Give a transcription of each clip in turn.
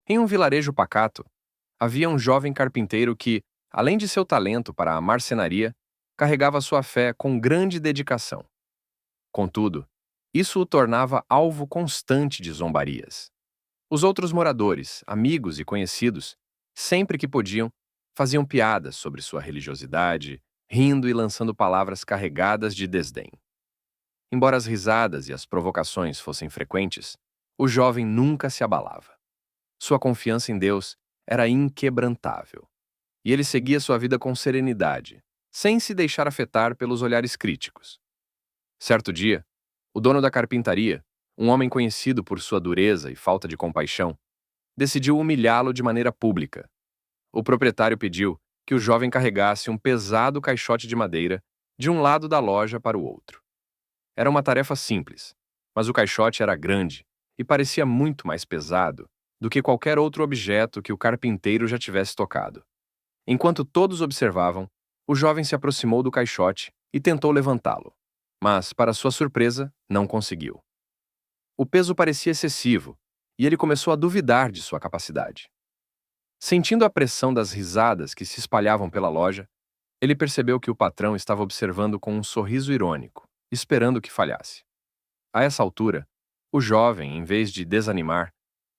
Em um vilarejo pacato, havia um jovem carpinteiro que, além de seu talento para a marcenaria, carregava sua fé com grande dedicação. Contudo, isso o tornava alvo constante de zombarias. Os outros moradores, amigos e conhecidos, sempre que podiam, faziam piadas sobre sua religiosidade, rindo e lançando palavras carregadas de desdém. Embora as risadas e as provocações fossem frequentes, o jovem nunca se abalava. Sua confiança em Deus era inquebrantável, e ele seguia sua vida com serenidade, sem se deixar afetar pelos olhares críticos. Certo dia, o dono da carpintaria, um homem conhecido por sua dureza e falta de compaixão, decidiu humilhá-lo de maneira pública. O proprietário pediu que o jovem carregasse um pesado caixote de madeira de um lado da loja para o outro. Era uma tarefa simples, mas o caixote era grande e parecia muito mais pesado do que qualquer outro objeto que o carpinteiro já tivesse tocado. Enquanto todos observavam, o jovem se aproximou do caixote e tentou levantá-lo, mas, para sua surpresa, não conseguiu. O peso parecia excessivo e ele começou a duvidar de sua capacidade. Sentindo a pressão das risadas que se espalhavam pela loja, ele percebeu que o patrão estava observando com um sorriso irônico, esperando que falhasse. A essa altura, o jovem, em vez de desanimar,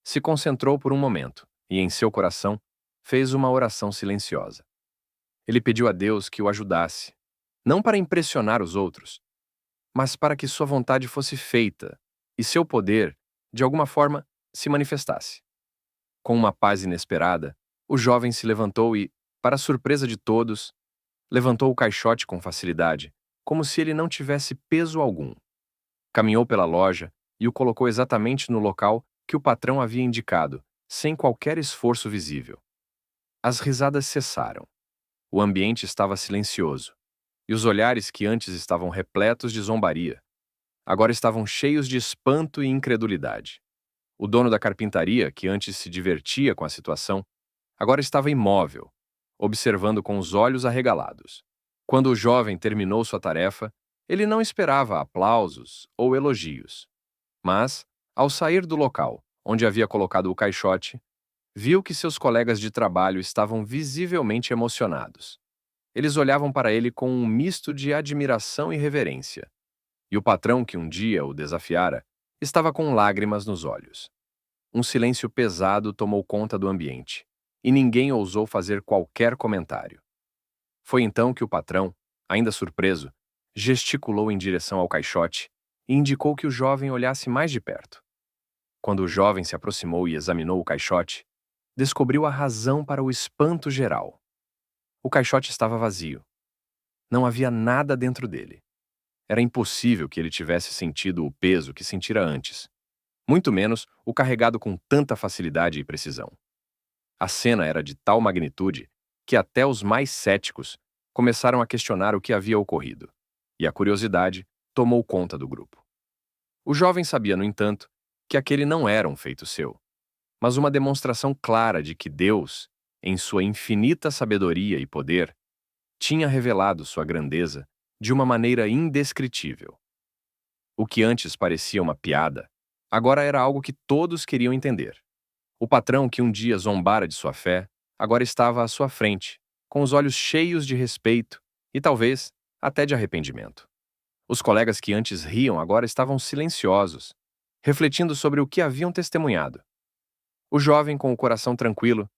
se concentrou por um momento e, em seu coração, fez uma oração silenciosa. Ele pediu a Deus que o ajudasse, não para impressionar os outros, mas para que sua vontade fosse feita e seu poder, de alguma forma, se manifestasse. Com uma paz inesperada, o jovem se levantou e, para a surpresa de todos, levantou o caixote com facilidade, como se ele não tivesse peso algum. Caminhou pela loja e o colocou exatamente no local que o patrão havia indicado, sem qualquer esforço visível. As risadas cessaram. O ambiente estava silencioso, e os olhares que antes estavam repletos de zombaria, agora estavam cheios de espanto e incredulidade. O dono da carpintaria, que antes se divertia com a situação, agora estava imóvel, observando com os olhos arregalados. Quando o jovem terminou sua tarefa, ele não esperava aplausos ou elogios. Mas, ao sair do local onde havia colocado o caixote, viu que seus colegas de trabalho estavam visivelmente emocionados. Eles olhavam para ele com um misto de admiração e reverência. E o patrão que um dia o desafiara estava com lágrimas nos olhos. Um silêncio pesado tomou conta do ambiente, e ninguém ousou fazer qualquer comentário. Foi então que o patrão, ainda surpreso, gesticulou em direção ao caixote e indicou que o jovem olhasse mais de perto. Quando o jovem se aproximou e examinou o caixote, descobriu a razão para o espanto geral. O caixote estava vazio. Não havia nada dentro dele. Era impossível que ele tivesse sentido o peso que sentira antes, muito menos o carregado com tanta facilidade e precisão. A cena era de tal magnitude que até os mais céticos começaram a questionar o que havia ocorrido, e a curiosidade tomou conta do grupo. O jovem sabia, no entanto, que aquele não era um feito seu, mas uma demonstração clara de que Deus, em sua infinita sabedoria e poder, tinha revelado sua grandeza de uma maneira indescritível. O que antes parecia uma piada, agora era algo que todos queriam entender. O patrão que um dia zombara de sua fé, agora estava à sua frente, com os olhos cheios de respeito e talvez até de arrependimento. Os colegas que antes riam agora estavam silenciosos, refletindo sobre o que haviam testemunhado. O jovem, com o coração tranquilo,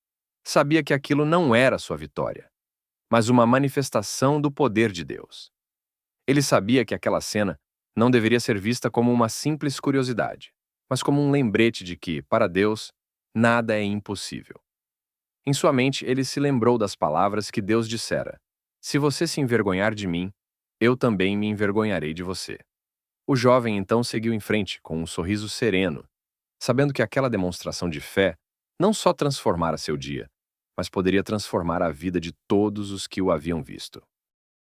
sabia que aquilo não era sua vitória, mas uma manifestação do poder de Deus. Ele sabia que aquela cena não deveria ser vista como uma simples curiosidade, mas como um lembrete de que, para Deus, nada é impossível. Em sua mente, ele se lembrou das palavras que Deus dissera: "Se você se envergonhar de mim, eu também me envergonharei de você." O jovem então seguiu em frente com um sorriso sereno, sabendo que aquela demonstração de fé não só transformara seu dia, mas poderia transformar a vida de todos os que o haviam visto.